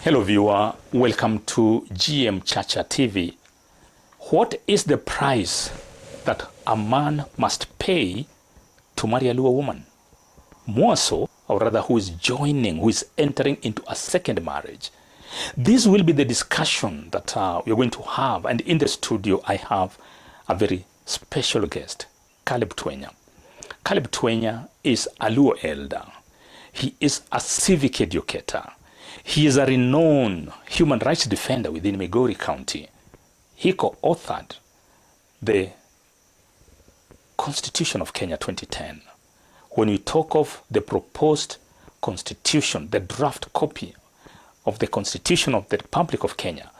Hello viewer, welcome to GM Chacha TV. What is the price that a man must pay to marry a Luo woman? More so, or rather who is entering into a second marriage. This will be the discussion that we're going to have, and in the studio I have a very special guest, Caleb Twenya. Caleb Twenya is a Luo elder. He is a civic educator. He is a renowned human rights defender within Migori County. He co-authored the Constitution of Kenya 2010. When we talk of the proposed constitution, the draft copy of the Constitution of the Republic of Kenya,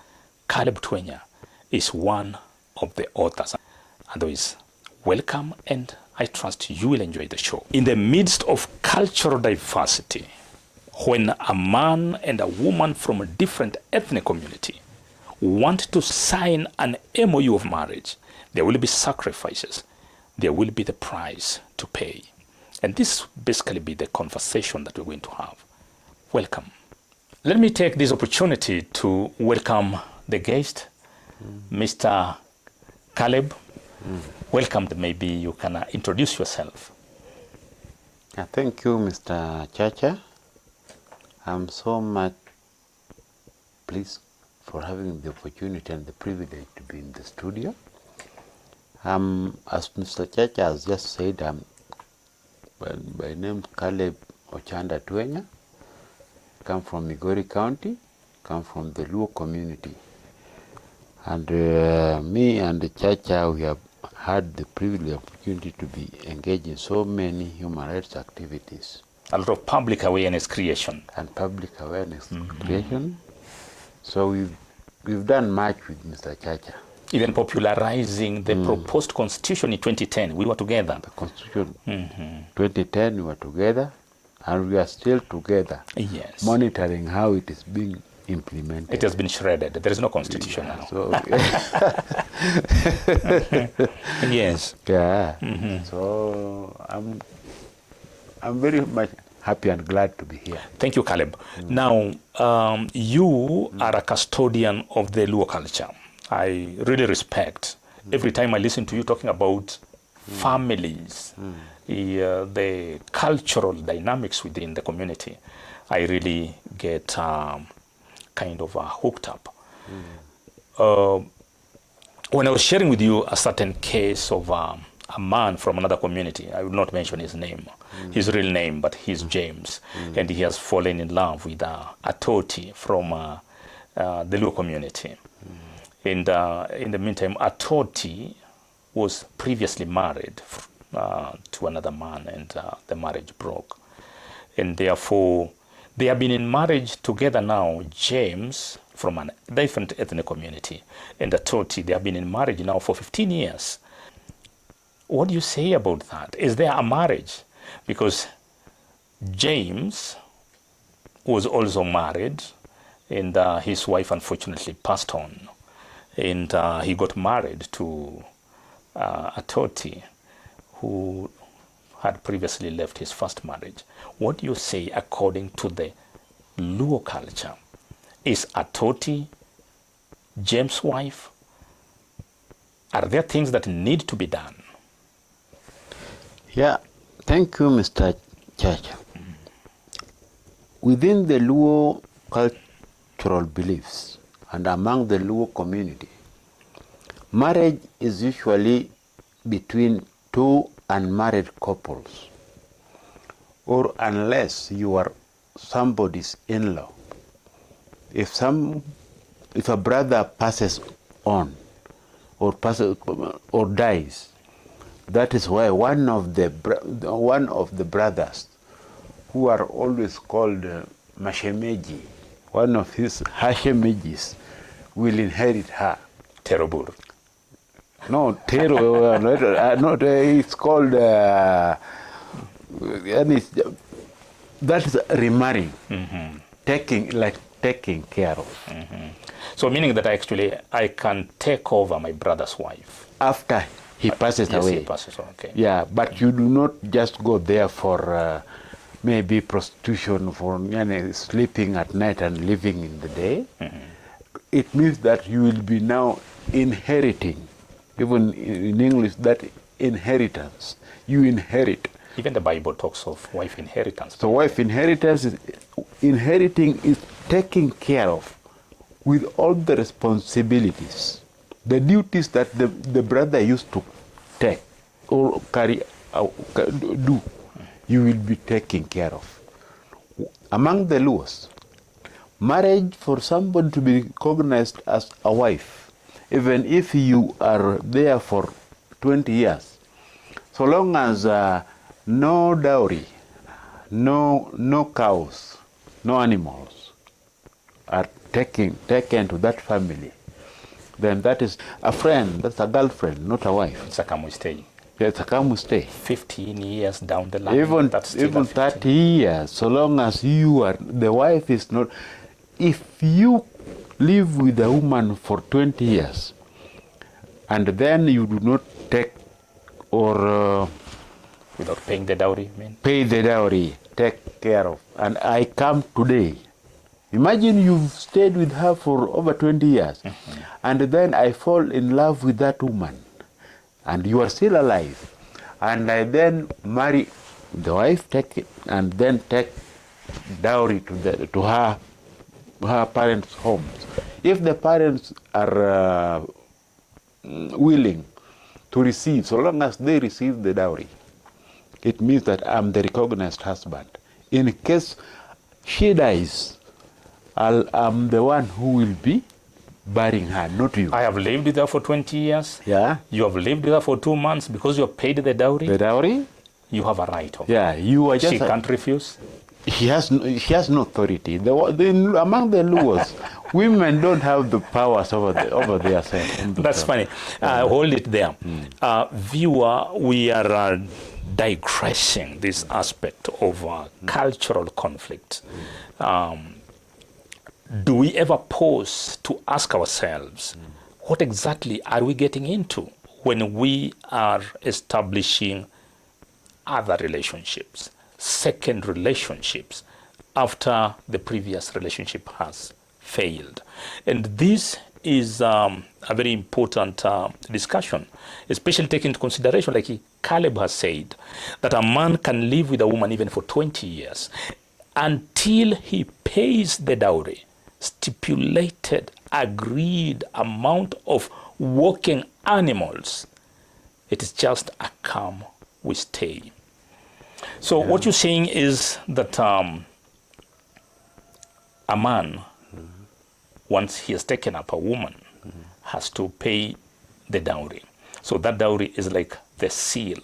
Caleb Twenya is one of the authors. Otherwise, welcome, and I trust you will enjoy the show. In the midst of cultural diversity, when a man and a woman from a different ethnic community want to sign an MOU of marriage, there will be sacrifices. There will be the price to pay. And this basically be the conversation that we're going to have. Welcome. Let me take this opportunity to welcome the guest, Mr. Caleb. Welcome. Maybe you can introduce yourself. Thank you, Mr. Chacha. I'm so much pleased for having the opportunity and the privilege to be in the studio. As Mr. Chacha has just said, I'm by name Caleb Ochanda Twenya, come from Migori County, come from the Luo community. And me and the Chacha, we have had the privilege opportunity to be engaged in so many human rights activities. A lot of public awareness creation. And public awareness creation. So we've done much with Mr. Chacha. Even popularizing the proposed constitution in 2010. We were together. The constitution 2010, we were together, and we are still together. Yes. Monitoring how it is being implemented. It has been shredded. There is no constitution now. So, yes. Yeah. So I'm very much happy and glad to be here. Thank you, Caleb. Now, you are a custodian of the Luo culture. I really respect. Every time I listen to you talking about families, the cultural dynamics within the community, I really get kind of hooked up. When I was sharing with you a certain case of a man from another community, I will not mention his name, his real name, but he's James, and he has fallen in love with a Toti from the Luo community. And in the meantime, a Toti was previously married to another man, and the marriage broke. And therefore, they have been in marriage together now, James from a different ethnic community, and a Toti, they have been in marriage now for 15 years. What do you say about that? Is there a marriage? Because James was also married, and his wife unfortunately passed on. And he got married to a Toti who had previously left his first marriage. What do you say according to the Luo culture? Is a Toti James' wife? Are there things that need to be done? Yeah, thank you, Mr. Chacha. Within the Luo cultural beliefs and among the Luo community, marriage is usually between two unmarried couples, or unless you are somebody's in-law. If a brother passes on or dies, that is why one of the brothers, who are always called Mashemeji, one of his Hashemejis, will inherit her. Terrible. No, terrible. Not. It's called. That is remarrying, taking care of. So meaning that I can take over my brother's wife after he passes yes, away. He passes. Okay. Yeah, but you do not just go there for maybe prostitution for sleeping at night and living in the day, it means that you will be now inheriting, even in English, that inheritance. You inherit. Even the Bible talks of wife inheritance. So wife inheritance is inheriting is taking care of with all the responsibilities, the duties that the brother used to take or carry out, do, you will be taking care of. Among the laws, marriage for somebody to be recognized as a wife, even if you are there for 20 years, so long as no dowry, no cows, no animals are taken to that family, then that is a friend, that's a girlfriend, not a wife. It's a come we stay. Yeah, it's a come we stay. 15 years down the line. Even that's still even 30 years, so long as you are, the wife is not. If you live with a woman for 20 years, and then you do not take or without paying the dowry, I mean? Pay the dowry, take care of, and I come today. Imagine you've stayed with her for over 20 years, and then I fall in love with that woman, and you are still alive, and I then marry the wife, take it, and then take dowry to her parents' homes. If the parents are willing to receive, so long as they receive the dowry, it means that I'm the recognized husband. In case she dies, I'm the one who will be burying her, not you. I have lived with her for 20 years. Yeah. You have lived with her for 2 months because you have paid the dowry. The dowry? You have a right of Yeah, you are just. She can't refuse. She has no authority. Among the laws, women don't have the powers over their self. That's funny. Hold it there. Viewer, we are digressing this aspect of cultural conflict. Do we ever pause to ask ourselves, what exactly are we getting into when we are establishing other relationships, second relationships, after the previous relationship has failed? And this is a very important discussion, especially taking into consideration, like Caleb has said, that a man can live with a woman even for 20 years until he pays the dowry, stipulated, agreed amount of working animals. It is just a come we stay. So what you're saying is that a man, once he has taken up a woman, has to pay the dowry. So that dowry is like the seal.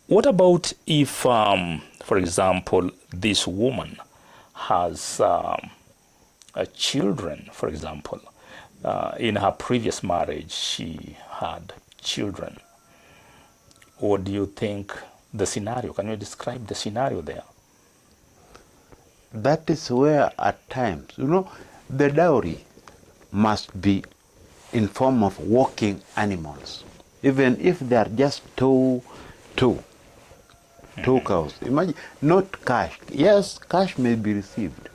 What about if, for example, this woman has children, for example? In her previous marriage, she had children. What do you think the scenario? Can you describe the scenario there? That is where at times, the dowry must be in form of working animals, even if they are just two cows. Imagine, not cash. Yes, cash may be received,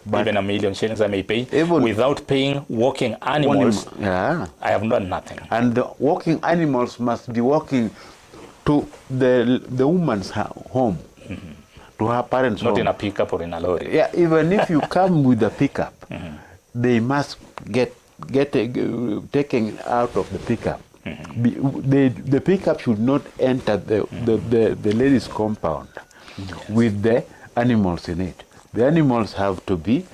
but even 1 million shillings I may pay without paying working animals. Yeah, I have done nothing. and the working animals must be walking to the woman's home, to her parents' home. Not in a pickup or in a lorry. Yeah, even if you come with a pickup, they must get taken out of the pickup. The pickup should not enter the lady's compound with the animals in it. The animals have to be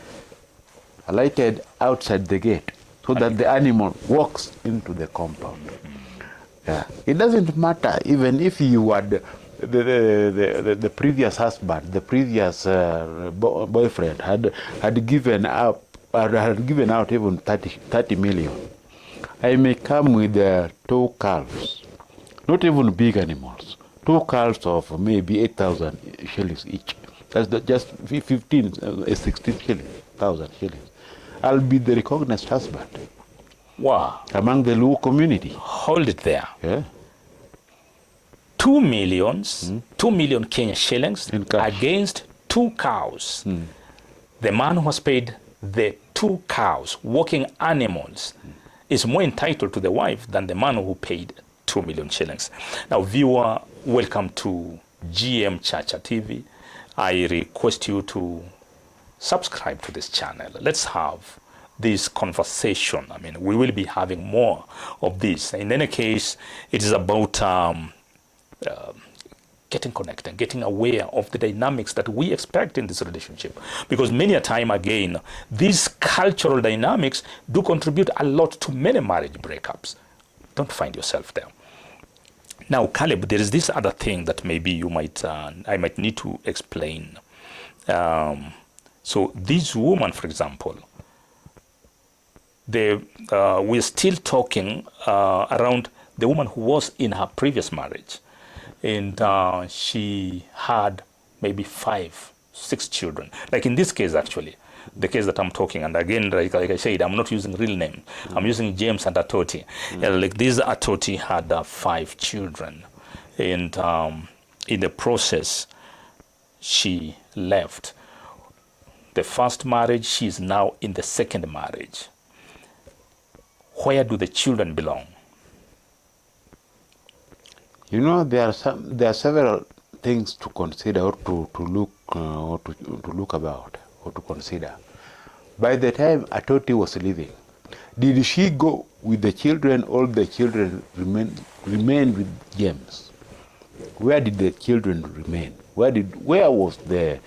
alighted outside the gate so that the animal walks into the compound. Yeah. It doesn't matter even if you are the previous husband, the previous boyfriend had given out even 30 million. I may come with 2 calves, not even big animals, 2 calves of maybe 8,000 shillings each. That's just 16,000 shillings. I'll be the recognized husband. Wow. Among the Luo community. Hold it there. Yeah. 2 million Kenya shillings In cash. against 2 cows, the man who has paid the 2 cows, working animals, is more entitled to the wife than the man who paid 2 million shillings. Now, viewer, welcome to GM Chacha TV. I request you to subscribe to this channel. Let's have this conversation. I mean, we will be having more of this. In any case, it is about getting connected, getting aware of the dynamics that we expect in this relationship. Because many a time, again, these cultural dynamics do contribute a lot to many marriage breakups. Don't find yourself there. Now, Caleb, there is this other thing that maybe you might, I might need to explain. So this woman, for example, we're still talking around the woman who was in her previous marriage, and she had maybe 5, 6 children. Like in this case, actually, the case that I'm talking, and again, like I said, I'm not using real name. I'm using James and Atoti. Like this Atoti had 5 children, and in the process, she left the first marriage. She is now in the second marriage. Where do the children belong? You know, there are several things to consider or to look about or to consider. By the time Atoti was leaving, did she go with the children, or the children remain with James? Where did the children remain? Where was the,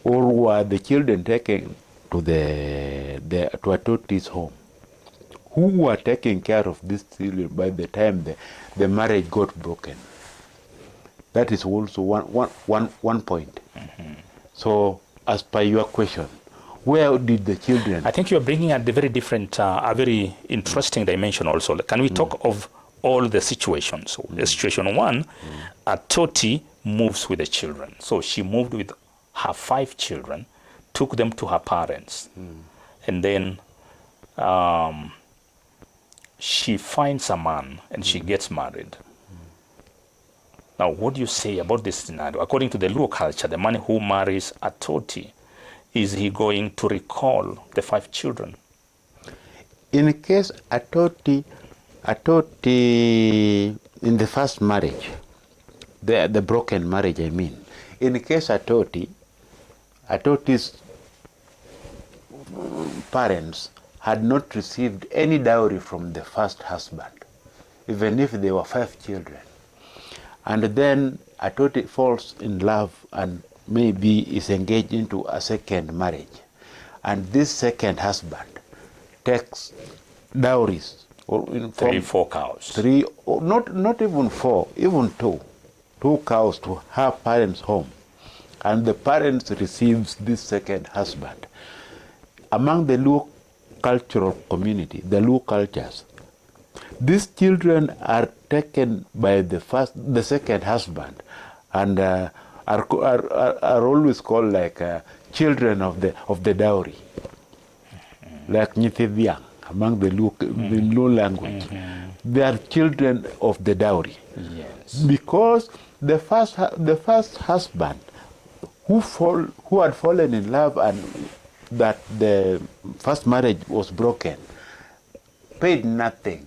or were the children taken to to Atoti's home? Who were taking care of these children by the time the marriage got broken? That is also one point. So, as per your question, where did the children? I think you are bringing a very different, a very interesting dimension also. Can we talk of all the situations? So, situation 1, Atoti moves with the children. So she moved with her 5 children, took them to her parents, and then she finds a man and she gets married. Now, what do you say about this scenario? According to the Luo culture, the man who marries Atoti, is he going to recall the 5 children? In case Atoti in the first marriage, the broken marriage, I mean, in case Atoti's parents had not received any dowry from the first husband, even if there were 5 children, and then Atoti falls in love and maybe is engaged into a second marriage, and this second husband takes dowries, or in 3, 4 cows. 3, or not even 4, even 2 cows to her parents' home, and the parents receives this second husband. Among the Luo cultural community, the Luo cultures, these children are taken by the second husband, and are always called like children of the dowry, like Nyithibiang among the Luo language. They are children of the dowry. Yes. Because the first husband who had fallen in love and that the first marriage was broken paid nothing,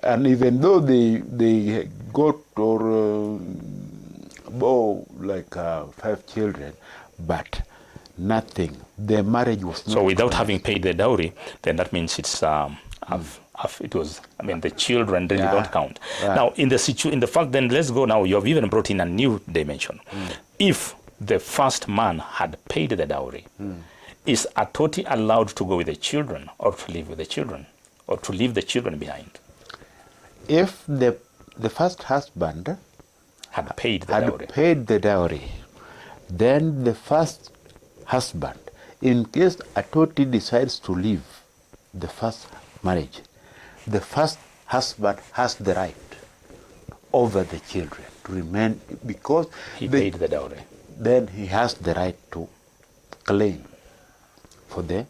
and even though they got or bore like 5 children, but nothing. The marriage was not. So without having paid the dowry, then that means it's it was. I mean, the children really don't count. Yeah. Now, in the fact, then let's go now. You have even brought in a new dimension. If the first man had paid the dowry, is Atoti allowed to go with the children, or to live with the children, or to leave the children behind? If the first husband had paid the dowry, then the first husband, in case Atoti decides to leave the first marriage, the first husband has the right over the children to remain, because he paid the dowry. Then he has the right to claim for the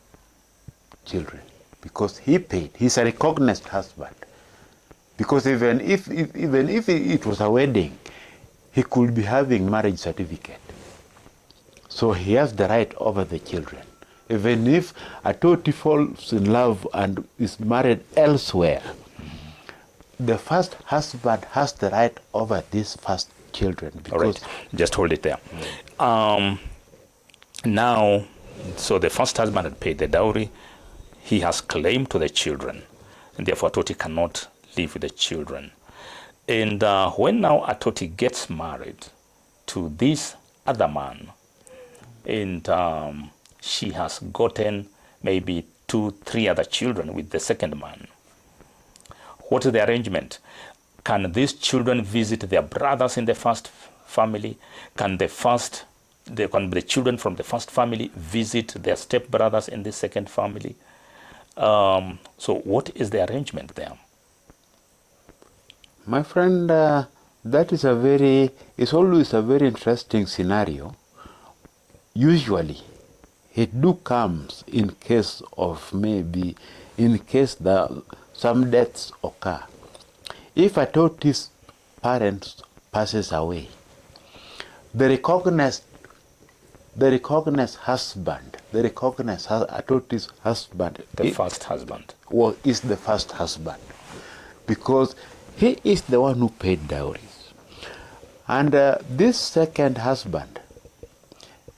children, because he paid. He's a recognized husband. Because even if it was a wedding, he could be having marriage certificate. So he has the right over the children. Even if Atoti falls in love and is married elsewhere, the first husband has the right over these first children. All right, just hold it there. Now, so the first husband had paid the dowry. He has claim to the children, and therefore Atoti cannot live with the children. And when now Atoti gets married to this other man, and she has gotten maybe 2-3 other children with the second man, what is the arrangement? Can these children visit their brothers in the first family? Can the children from the first family visit their stepbrothers in the second family? So what is the arrangement there? My friend, that is it's always a very interesting scenario. Usually, it comes in case some deaths occur. If Atoti's parents passes away, the recognized husband, Atoti's husband, First husband, is the first husband, because he is the one who paid dowries. And this second husband,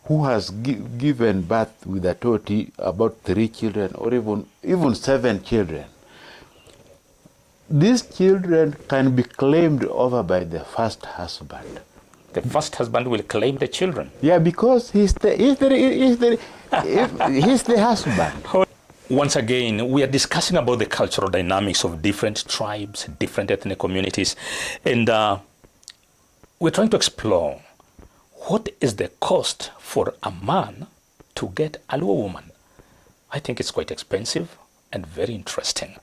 who has given birth with Atoti about 3 children or even 7 children, these children can be claimed over by the first husband. The first husband will claim the children. Yeah, because he's the husband. Once again, we are discussing about the cultural dynamics of different tribes, different ethnic communities, and we're trying to explore what is the cost for a man to get a Luo woman. I think it's quite expensive and very interesting.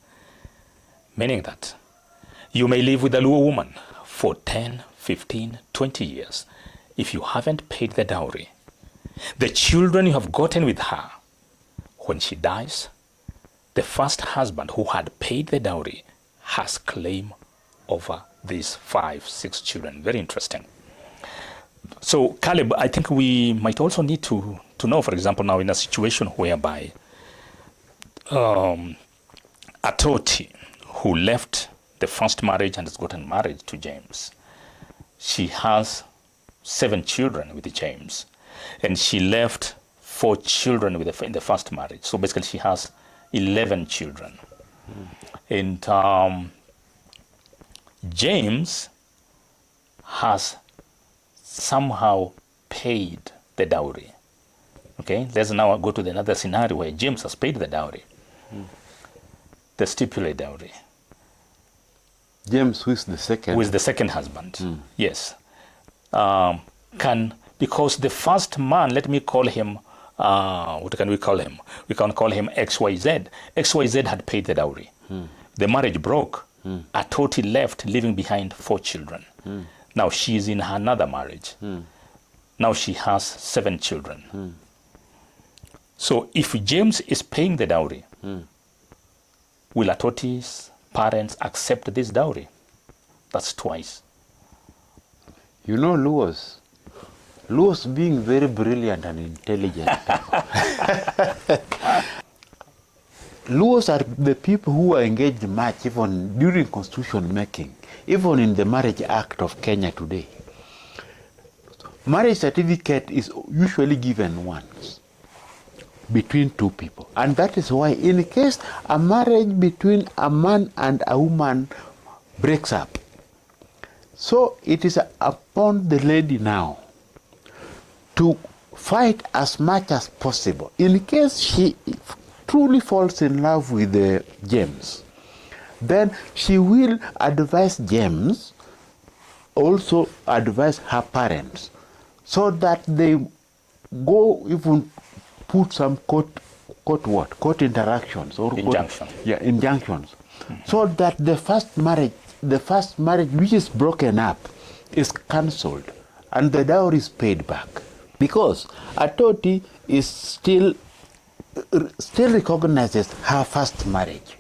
Meaning that you may live with a Luo woman for 10, 15, 20 years. If you haven't paid the dowry, the children you have gotten with her, when she dies, the first husband who had paid the dowry has claim over these 5, 6 children. Very interesting. So Caleb, I think we might also need to know, for example, now in a situation whereby Atoti, who left the first marriage and has gotten married to James, she has 7 children with James, and she left 4 children in the first marriage. So basically she has 11 children. And James has somehow paid the dowry. Okay, let's now go to another scenario where James has paid the dowry, the stipulated dowry. James, who is the second? Who is the second husband? Yes. Because the first man, let me call him, what can we call him? We can call him XYZ. XYZ had paid the dowry. The marriage broke. Atoti left, leaving behind 4 children. Now she is in another marriage. Now she has 7 children. So if James is paying the dowry, will Atoti's parents accept this dowry? That's twice. You know, Luos being very brilliant and intelligent people. Luos are the people who are engaged much even during constitution making, even in the Marriage Act of Kenya today. Marriage certificate is usually given once between 2 people. And that is why in case a marriage between a man and a woman breaks up, so it is upon the lady now to fight as much as possible. In case she truly falls in love with James, then she will advise James, also advise her parents, so that they go even put some court interactions or injunctions, so that the first marriage which is broken up is cancelled and the dowry is paid back, because Atoti is still recognizes her first marriage.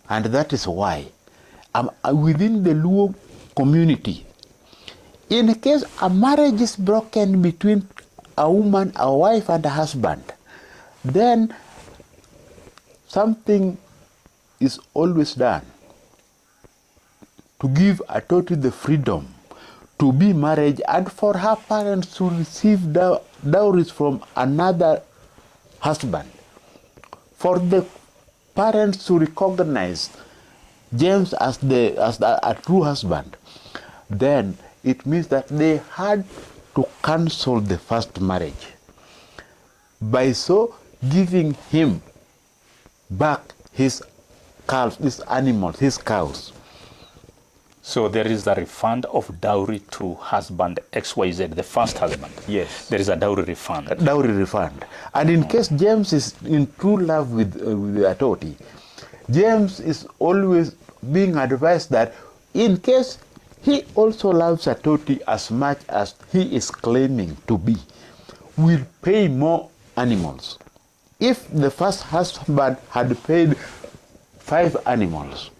And that is why within the Luo community, in case a marriage is broken between a woman, a wife and a husband, then something is always done to give Atoti the freedom to be married and for her parents to receive dowries from another husband. For the parents to recognize James as a true husband, then it means that they had to cancel the first marriage. By so giving him back his calves, his animals, his cows. So there is a refund of dowry to husband XYZ, the first husband. Yes. There is a dowry refund. A dowry refund. And in case James is in true love with Atoti, James is always being advised that in case he also loves Atoti as much as he is claiming to be, will pay more animals. If the first husband had paid 5 animals,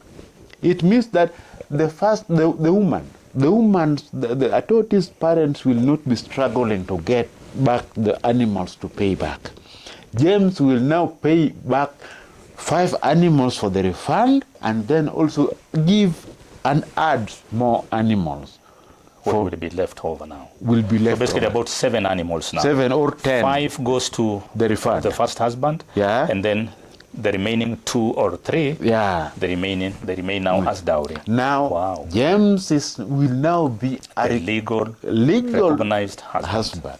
it means that the Atoti's parents will not be struggling to get back the animals to pay back. James will now pay back 5 animals for the refund and then also give and add more animals. What will be left over now? Will be left so basically over. About 7 animals now. 7 or 10. 5 goes to the refund. The first husband. Yeah. And then the remaining 2 or 3. Yeah. They remain now as dowry. Now, wow. James will now be a legal recognized husband.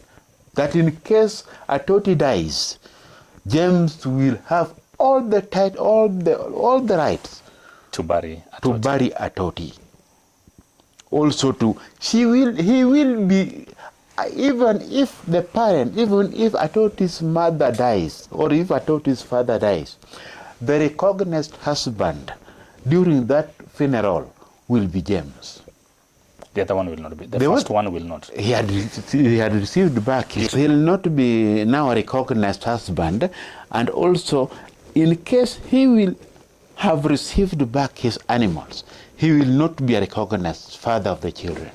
That in case Atoti dies, James will have all the rights to bury Atoti. Also he will be, even if Atoti's mother dies or if Atoti's father dies, the recognized husband during that funeral will be James. The other one will not be. The first one will not. He had received back. He'll not be now a recognized husband, and also in case he will have received back his animals, he will not be a recognized father of the children.